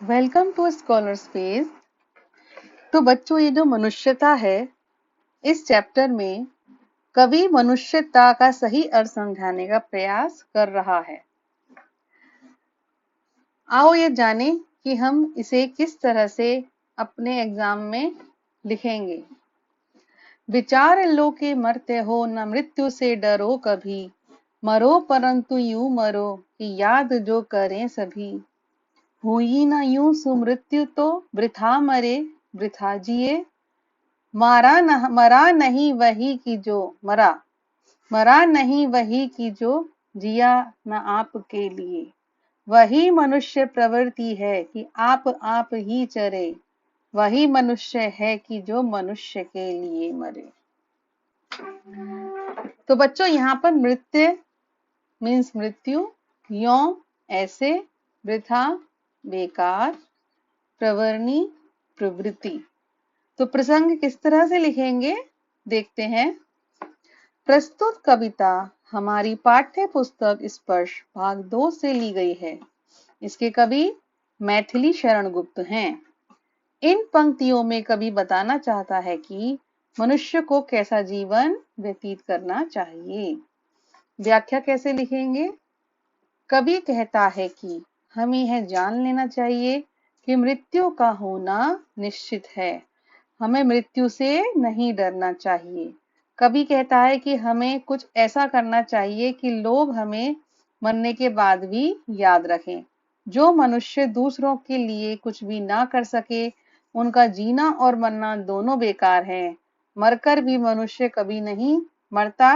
Welcome to scholar space. तो बच्चों, ये जो मनुष्यता है, इस चैप्टर में कवि मनुष्यता का सही अर्थ समझाने का प्रयास कर रहा है। आओ ये जाने कि हम इसे किस तरह से अपने एग्जाम में लिखेंगे। विचार लो कि मरते हो, न मृत्यु से डरो कभी, मरो परंतु यूं मरो कि याद जो करें सभी। हुई न यूं सुमृत्यु तो वृथा मरे, वृथा जिए, मरा नहीं वही की जो मरा नहीं वही की जो जिया न आपके लिए। वही मनुष्य प्रवृत्ति है कि आप ही चरे, वही मनुष्य है कि जो मनुष्य के लिए मरे। तो बच्चों, यहाँ पर मृत्यु मीन्स मृत्यु, यों ऐसे, वृथा बेकार, प्रवरणी प्रवृत्ति। तो प्रसंग किस तरह से लिखेंगे देखते हैं। प्रस्तुत कविता हमारी पाठ्य पुस्तक स्पर्श भाग 2 से ली गई है। इसके कवि मैथिली शरण गुप्त हैं। इन पंक्तियों में कवि बताना चाहता है कि मनुष्य को कैसा जीवन व्यतीत करना चाहिए। व्याख्या कैसे लिखेंगे। कवि कहता है कि हमें यह जान लेना चाहिए कि मृत्यु का होना निश्चित है। हमें मृत्यु से नहीं डरना चाहिए। कवि कहता है कि हमें कुछ ऐसा करना चाहिए कि लोग हमें मरने के बाद भी याद रखें। जो मनुष्य दूसरों के लिए कुछ भी ना कर सके, उनका जीना और मरना दोनों बेकार है। मरकर भी मनुष्य कभी नहीं मरता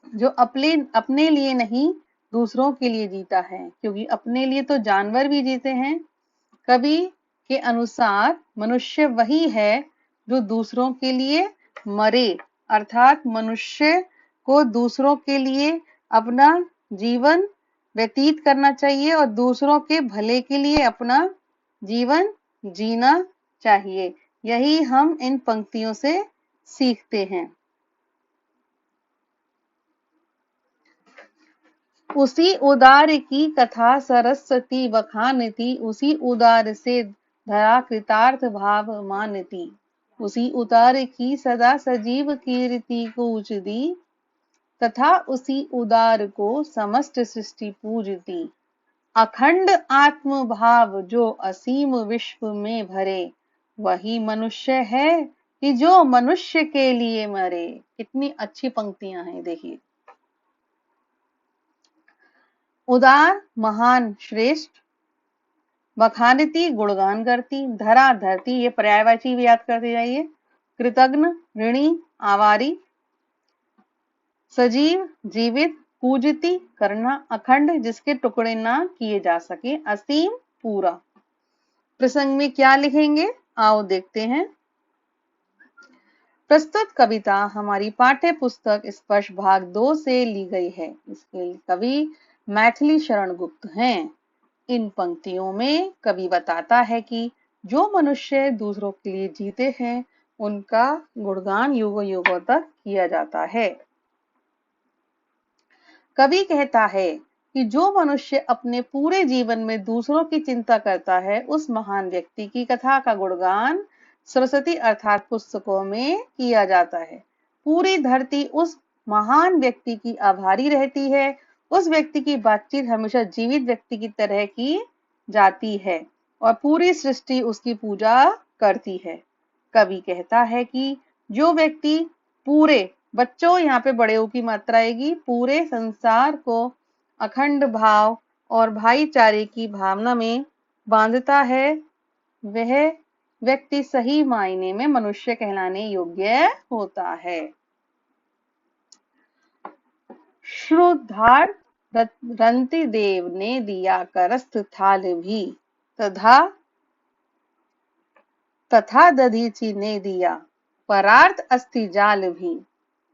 जो अपने लिए नहीं, दूसरों के लिए जीता है, क्योंकि अपने लिए तो जानवर भी जीते हैं। कवि के अनुसार मनुष्य वही है जो दूसरों के लिए मरे, अर्थात मनुष्य को दूसरों के लिए अपना जीवन व्यतीत करना चाहिए और दूसरों के भले के लिए अपना जीवन जीना चाहिए। यही हम इन पंक्तियों से सीखते हैं। उसी उदार की कथा सरस्वती बखानती, उसी उदार से धरा कृतार्थ भाव मानती। उसी उदार की सदा सजीव कीर्ति पूजती, तथा उसी उदार को समस्त सृष्टि पूजती। अखंड आत्म भाव जो असीम विश्व में भरे, वही मनुष्य है कि जो मनुष्य के लिए मरे। कितनी अच्छी पंक्तियां हैं, देखिए। उदार महान श्रेष्ठ, बखानती गुणगान करती, धरा धरती, ये पर्यायवाची भी याद करते जाइए। कृतज्ञ ऋणी आवारी, सजीव जीवित, पूजती करना, अखंड जिसके टुकड़े ना किए जा सके, असीम पूरा। प्रसंग में क्या लिखेंगे आओ देखते हैं। प्रस्तुत कविता हमारी पाठ्य पुस्तक स्पर्श भाग 2 से ली गई है। इसके कवि मैथिली शरण गुप्त हैं। इन पंक्तियों में कवि बताता है कि जो मनुष्य दूसरों के लिए जीते हैं, उनका गुणगान युगों युगों तक किया जाता है। कवि कहता है कि जो मनुष्य अपने पूरे जीवन में दूसरों की चिंता करता है, उस महान व्यक्ति की कथा का गुणगान सरस्वती अर्थात पुस्तकों में किया जाता है। पूरी धरती उस महान व्यक्ति की आभारी रहती है। उस व्यक्ति की बातचीत हमेशा जीवित व्यक्ति की तरह की जाती है और पूरी सृष्टि उसकी पूजा करती है। कवि कहता है कि जो व्यक्ति पूरे, बच्चों यहाँ पे बड़े की मात्रा आएगी, पूरे संसार को अखंड भाव और भाईचारे की भावना में बांधता है, वह व्यक्ति सही मायने में मनुष्य कहलाने योग्य होता है। श्रुद्धार्थ रंति देव ने दिया करस्थ थाल भी, तथा दधीचि ने दिया परार्थ अस्थि जाल भी।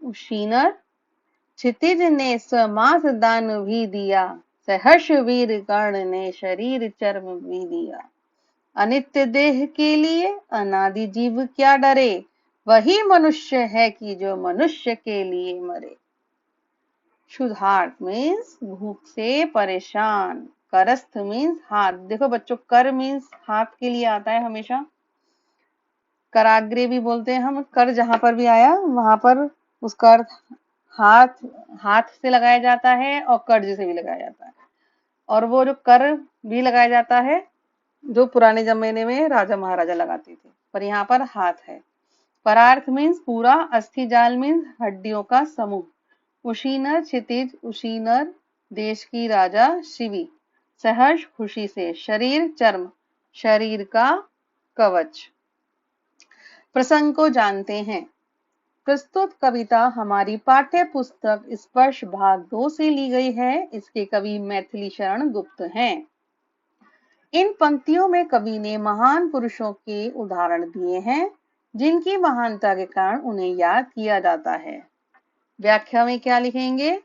उशीनर क्षितिज ने स्वमास दान भी दिया, सहर्ष वीर कर्ण ने शरीर चर्म भी दिया। अनित्य देह के लिए अनादि जीव क्या डरे, वही मनुष्य है कि जो मनुष्य के लिए मरे। क्षुधार्त मीन्स भूख से परेशान, करस्थ मीन्स हाथ। देखो बच्चों, कर मीन्स हाथ के लिए आता है हमेशा, कराग्रे भी बोलते हैं हम। कर जहां पर भी आया वहां पर उसका अर्थ हाथ, हाथ से लगाया जाता है और कर्ज से भी लगाया जाता है। और वो जो कर भी लगाया जाता है जो पुराने जमाने में राजा महाराजा लगाते थे, पर यहाँ पर हाथ है। परार्थ मीन्स पूरा, अस्थि जाल मीन्स हड्डियों का समूह। उशीनर क्षितिज, उशीनर देश की राजा शिवी। सहर्ष खुशी से, शरीर चर्म, शरीर का कवच। प्रसंग को जानते हैं। प्रस्तुत कविता हमारी पाठ्य पुस्तक स्पर्श भाग 2 से ली गई है। इसके कवि मैथिली शरण गुप्त हैं। इन पंक्तियों में कवि ने महान पुरुषों के उदाहरण दिए हैं जिनकी महानता के कारण उन्हें याद किया जाता है। व्याख्या में क्या लिखेंगे?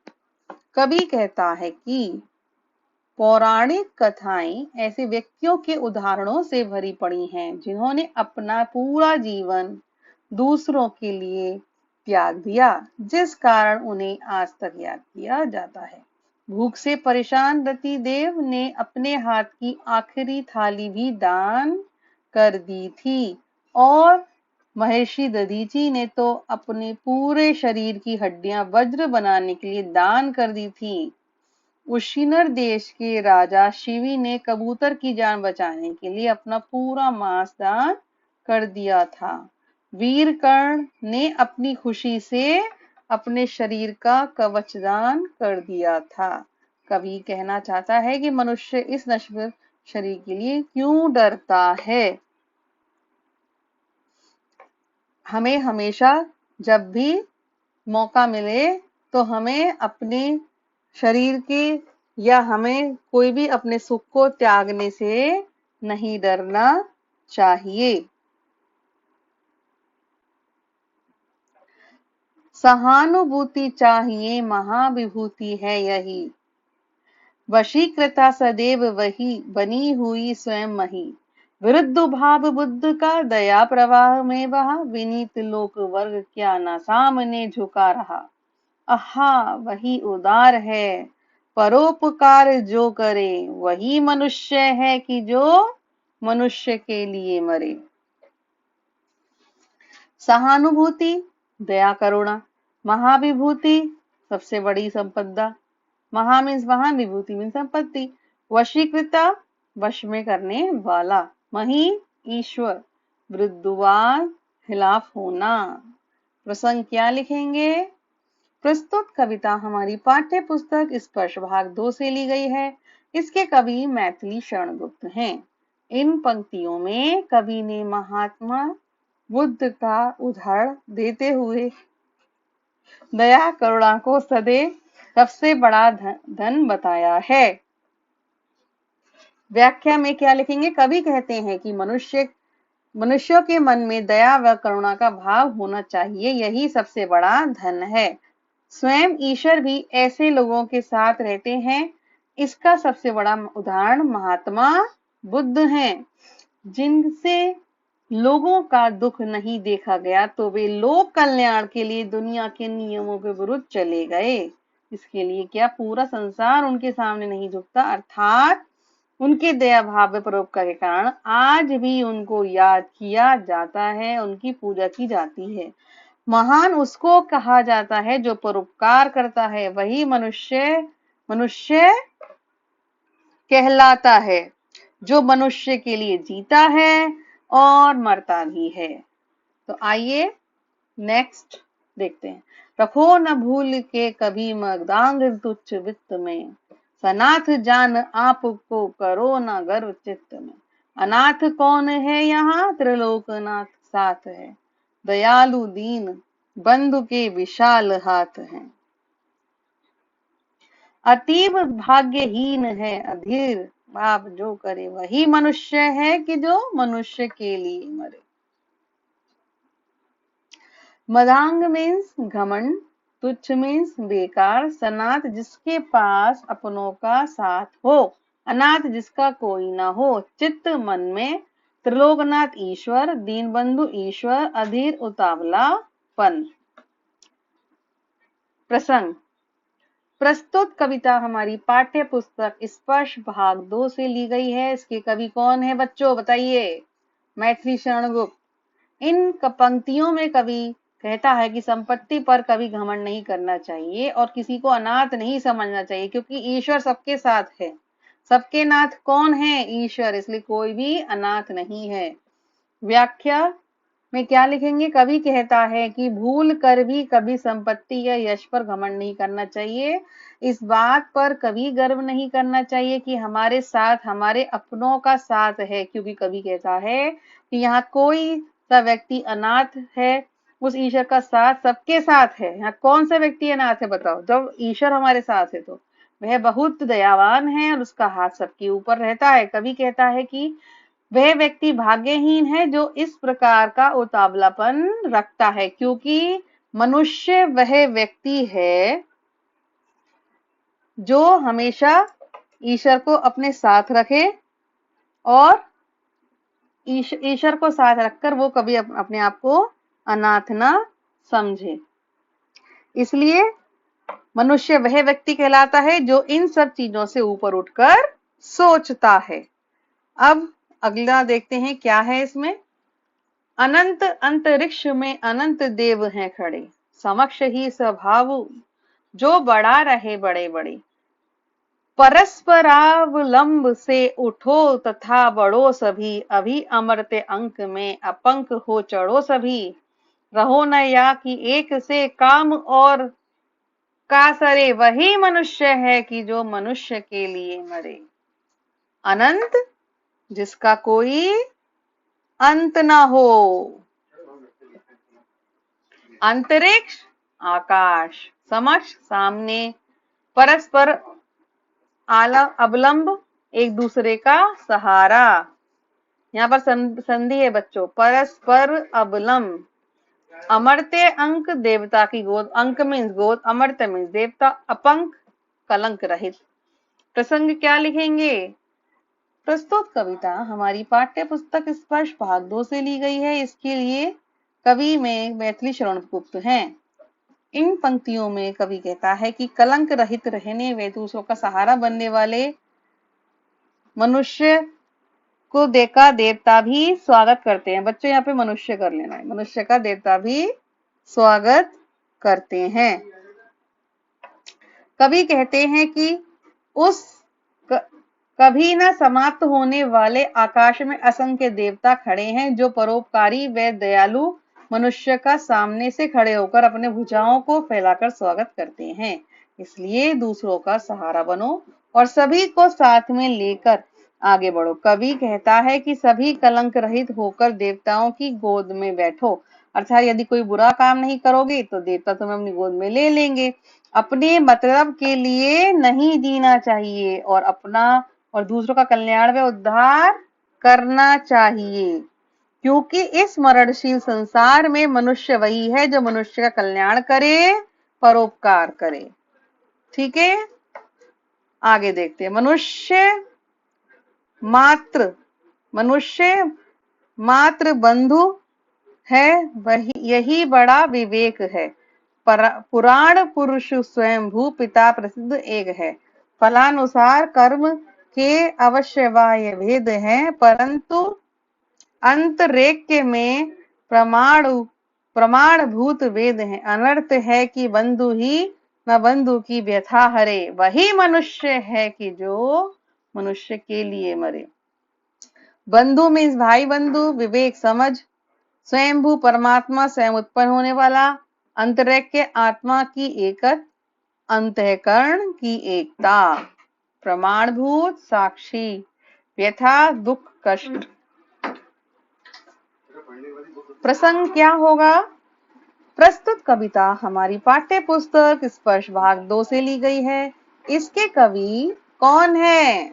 कवि कहता है कि पौराणिक कथाएं ऐसे व्यक्तियों के उदाहरणों से भरी पड़ी हैं जिन्होंने अपना पूरा जीवन दूसरों के लिए त्याग दिया, जिस कारण उन्हें आज तक याद किया जाता है। भूख से परेशान रति देव ने अपने हाथ की आखिरी थाली भी दान कर दी थी और महर्षि दधीची ने तो अपने पूरे शरीर की हड्डियां वज्र बनाने के लिए दान कर दी थी। उशीनर देश के राजा शिवी ने कबूतर की जान बचाने के लिए अपना पूरा मांस दान कर दिया था। वीर कर्ण ने अपनी खुशी से अपने शरीर का कवच दान कर दिया था। कवि कहना चाहता है कि मनुष्य इस नश्वर शरीर के लिए क्यों डरता है। हमें हमेशा जब भी मौका मिले तो हमें अपने शरीर के या हमें कोई भी अपने सुख को त्यागने से नहीं डरना चाहिए। सहानुभूति चाहिए, महाविभूति है यही। वशीकृता सदैव वही, बनी हुई स्वयं मही। विरुद्ध भाव बुद्ध का, दया प्रवाह में बहा। विनीत लोक वर्ग क्या ना सामने झुका रहा। आहा वही उदार है, परोपकार जो करे। वही मनुष्य है कि जो मनुष्य के लिए मरे। सहानुभूति, दया करुणा। महाविभूति, सबसे बड़ी संपदा। महा मीन्स महान, विभूति मीन्स संपत्ति। वशीकृता, वश में करने वाला। मही, ईश्वर। वृद्धवाद, खिलाफ होना। प्रसंग क्या लिखेंगे? प्रस्तुत कविता हमारी पाठ्य पुस्तक स्पर्श भाग 2 से ली गई है। इसके कवि मैथिली शरण गुप्त हैं। इन पंक्तियों में कवि ने महात्मा बुद्ध का उदाहरण देते हुए दया करुणा को सदैव सबसे बड़ा धन बताया है। व्याख्या में क्या लिखेंगे? कवि कहते हैं कि मनुष्यों के मन में दया व करुणा का भाव होना चाहिए, यही सबसे बड़ा धन है। स्वयं ईश्वर भी ऐसे लोगों के साथ रहते हैं। इसका सबसे बड़ा उदाहरण महात्मा बुद्ध हैं, जिनसे लोगों का दुख नहीं देखा गया तो वे लोक कल्याण के लिए दुनिया के नियमों के विरुद्ध चले गए। इसके लिए क्या पूरा संसार उनके सामने नहीं झुकता, अर्थात उनके दया भाव व परोपकार के कारण आज भी उनको याद किया जाता है, उनकी पूजा की जाती है। महान उसको कहा जाता है जो परोपकार करता है, वही मनुष्य कहलाता है, जो मनुष्य के लिए जीता है और मरता भी है। तो आइए नेक्स्ट देखते हैं। रखो न भूल के कभी मदांग तुच्छ वित्त में। सनाथ जान आपको करो न गर्व चित्त में। अनाथ कौन है यहाँ, त्रिलोकनाथ साथ है। दयालु दीन बंधु के विशाल हाथ हैं। अतीब भाग्यहीन है अधीर, पाप जो करे वही मनुष्य है कि जो मनुष्य के लिए मरे। मदांग मीन्स घमंड, तुच्छ मीन्स बेकार, सनाथ जिसके पास अपनों का साथ हो, अनाथ जिसका कोई ना हो, चित्त मन में, त्रिलोकनाथ ईश्वर, दीन बंधु ईश्वर, अधीर उतावलापन। प्रसंग, प्रस्तुत कविता हमारी पाठ्य पुस्तक स्पर्श भाग 2 से ली गई है। इसके कवि कौन है बच्चों, बताइए। मैथिली शरण गुप्त। इन पंक्तियों में कवि कहता है कि संपत्ति पर कभी घमंड नहीं करना चाहिए और किसी को अनाथ नहीं समझना चाहिए, क्योंकि ईश्वर सबके साथ है। सबके नाथ कौन है? ईश्वर, इसलिए कोई भी अनाथ नहीं है। व्याख्या में क्या लिखेंगे? कवि कहता है कि भूल कर भी कभी संपत्ति या यश पर घमंड नहीं करना चाहिए। इस बात पर कभी गर्व नहीं करना चाहिए कि हमारे साथ हमारे अपनों का साथ है, क्योंकि कवि कहता है कि यहाँ कोई सा व्यक्ति अनाथ है, उस ईश्वर का साथ सबके साथ है। यहाँ कौन सा व्यक्ति अनाथ है बताओ? जब ईश्वर हमारे साथ है तो वह बहुत दयावान है और उसका हाथ सबके ऊपर रहता है। कवि कहता है कि वह व्यक्ति भाग्यहीन है जो इस प्रकार का उतावलापन रखता है, क्योंकि मनुष्य वह व्यक्ति है जो हमेशा ईश्वर को अपने साथ रखे और ईश्वर को साथ रखकर वो कभी अपने आप को अनाथ ना समझे। इसलिए मनुष्य वह व्यक्ति कहलाता है जो इन सब चीजों से ऊपर उठकर सोचता है। अब अगला देखते हैं क्या है इसमें। अनंत अंतरिक्ष में अनंत देव हैं खड़े, समक्ष ही स्वभाव जो बड़ा रहे बड़े बड़े। परस्परावलंब से उठो तथा बढ़ो सभी, अभी अमरते अंक में अपंक हो चढ़ो सभी। रहो न या कि एक से काम और कासरे, वही मनुष्य है कि जो मनुष्य के लिए मरे। अनंत जिसका कोई अंत ना हो, अंतरिक्ष आकाश, समक्ष सामने, परस्पर अवलंब एक दूसरे का सहारा। यहाँ पर संधि है बच्चों, परस्पर अवलंब। अमर्त्य अंक देवता की गोद, अंक मीन्स गोद, अमर्त्य मीन्स देवता, अपंक कलंक रहित। प्रसंग क्या लिखेंगे? प्रस्तुत कविता हमारी पाठ्य पुस्तक स्पर्श भाग 2 से ली गई है। इसके लिए कवि में मैथिली शरण गुप्त हैं। इन पंक्तियों में कवि कहता है कि कलंक रहित रहने व दूसरों का सहारा बनने वाले मनुष्य को देखा देवता भी स्वागत करते हैं। बच्चों यहाँ पे मनुष्य कर लेना है, मनुष्य का देवता भी स्वागत करते हैं। कवि कहते हैं कि उस कभी न समाप्त होने वाले आकाश में असंख्य देवता खड़े हैं जो परोपकारी व दयालु मनुष्य का सामने से खड़े होकर अपने भुजाओं को फैलाकर स्वागत करते हैं। इसलिए दूसरों का सहारा बनो और सभी को साथ में लेकर आगे बढ़ो। कवि कहता है कि सभी कलंक रहित होकर देवताओं की गोद में बैठो, अर्थात यदि कोई बुरा काम नहीं करोगे तो देवता तुम्हें अपनी गोद में ले लेंगे। अपने मतलब के लिए नहीं जीना चाहिए और अपना और दूसरों का कल्याण व उद्धार करना चाहिए, क्योंकि इस मरणशील संसार में मनुष्य वही है जो मनुष्य का कल्याण करे, परोपकार करे। ठीक है, आगे देखते हैं। मनुष्य मात्र बंधु है, वही यही बड़ा विवेक है। पुराण पुरुष स्वयंभू पिता प्रसिद्ध एक है। फलानुसार कर्म के अवश्यवाय भेद है, परंतु अंतरेक्य में प्रमाणभूत वेद है। अनर्थ है कि बंधु ही न बंधु की व्यथा हरे, वही मनुष्य है कि जो मनुष्य के लिए मरे। बंधु मीन्स भाई बंधु, विवेक समझ, स्वयंभू परमात्मा स्वयं उत्पन्न होने वाला, अंतरेक्य आत्मा की एकता, अंतःकरण की एकता, प्रमाणभूत साक्षी, व्यथा दुख कष्ट। प्रसंग क्या होगा? प्रस्तुत कविता हमारी पाठ्य पुस्तक स्पर्श भाग 2 से ली गई है। इसके कवि कौन है?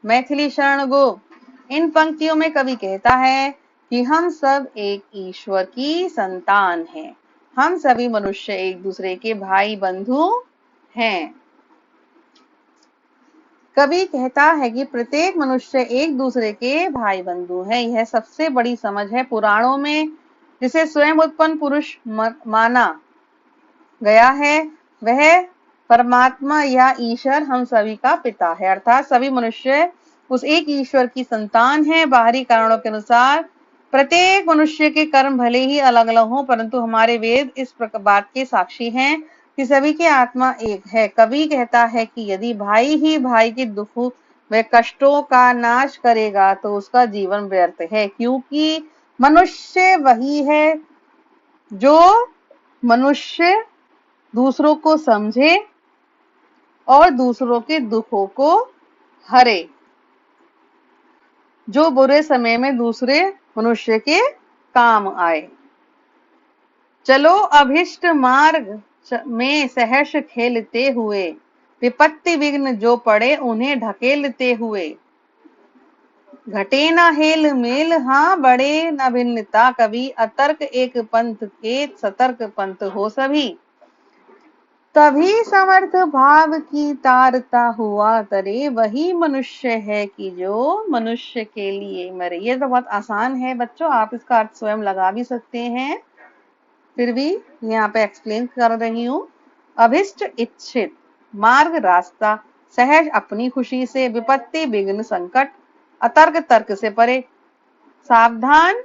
मैथिली शरण गुप्त। इन पंक्तियों में कवि कहता है कि हम सब एक ईश्वर की संतान हैं। हम सभी मनुष्य एक दूसरे के भाई बंधु हैं। कवि कहता है कि प्रत्येक मनुष्य एक दूसरे के भाई बंधु है। यह सबसे बड़ी समझ है। पुराणों में जिसे स्वयं उत्पन्न पुरुष माना गया है, वह परमात्मा या ईश्वर हम सभी का पिता है, अर्थात सभी मनुष्य उस एक ईश्वर की संतान है। बाहरी कारणों के अनुसार प्रत्येक मनुष्य के कर्म भले ही अलग अलग हों, परंतु हमारे वेद इस बात के साक्षी हैं कि सभी की आत्मा एक है। कवि कहता है कि यदि भाई ही भाई के दुख व कष्टों का नाश करेगा तो उसका जीवन व्यर्थ है, क्योंकि मनुष्य वही है जो मनुष्य दूसरों को समझे और दूसरों के दुखों को हरे, जो बुरे समय में दूसरे मनुष्य के काम आए। चलो अभिष्ट मार्ग में सहर्ष खेलते हुए, विपत्ति विघ्न जो पड़े उन्हें ढकेलते हुए। घटे न हेल मेल हाँ बढ़े न भिन्नता कभी, अतर्क एक पंथ के सतर्क पंथ हो सभी। तभी समर्थ भाव की तारता हुआ तरे, वही मनुष्य है कि जो मनुष्य के लिए मरे। ये तो बहुत आसान है बच्चों, आप इसका अर्थ स्वयं लगा भी सकते हैं, फिर भी यहाँ पे एक्सप्लेन कर रही हूँ। अभिष्ट इच्छित, मार्ग रास्ता, सहज अपनी खुशी से, विपत्ति विघ्न संकट, अतर्क तर्क से परे, सावधान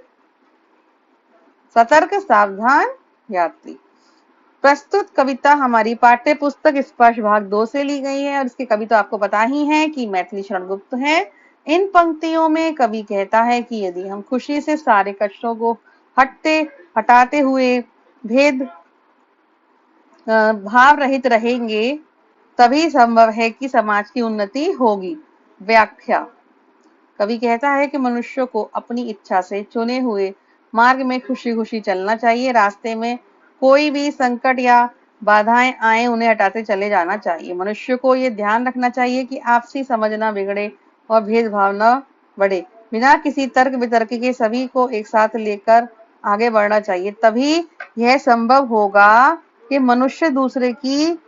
सतर्क सावधान यात्री। प्रस्तुत कविता हमारी पाठ्य पुस्तक स्पर्श भाग 2 से ली गई है और इसकी कवि तो आपको पता ही है कि मैथिली शरण गुप्त है। इन पंक्तियों में कवि कहता है कि यदि हम खुशी से सारे कष्टों को हटाते हुए भेद भाव रहित रहेंगे, तभी संभव है कि समाज की उन्नति होगी। व्याख्या। कवि कहता है कि मनुष्य को अपनी इच्छा से चुने हुए मार्ग में खुशी खुशी चलना चाहिए। रास्ते में कोई भी संकट या बाधाएं आए उन्हें हटाते चले जाना चाहिए। मनुष्य को ये ध्यान रखना चाहिए कि आपसी समझ न बिगड़े और भेदभाव न बढ़े। बिना किसी तर्क वितर्क के सभी को एक साथ लेकर आगे बढ़ना चाहिए, तभी यह संभव होगा कि मनुष्य दूसरे की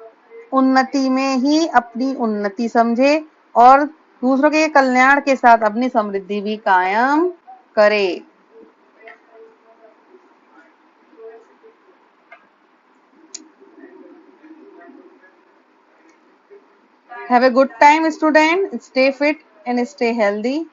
उन्नति में ही अपनी उन्नति समझे और दूसरों के कल्याण के साथ अपनी समृद्धि भी कायम करे। Have a good time, student. Stay fit and stay healthy.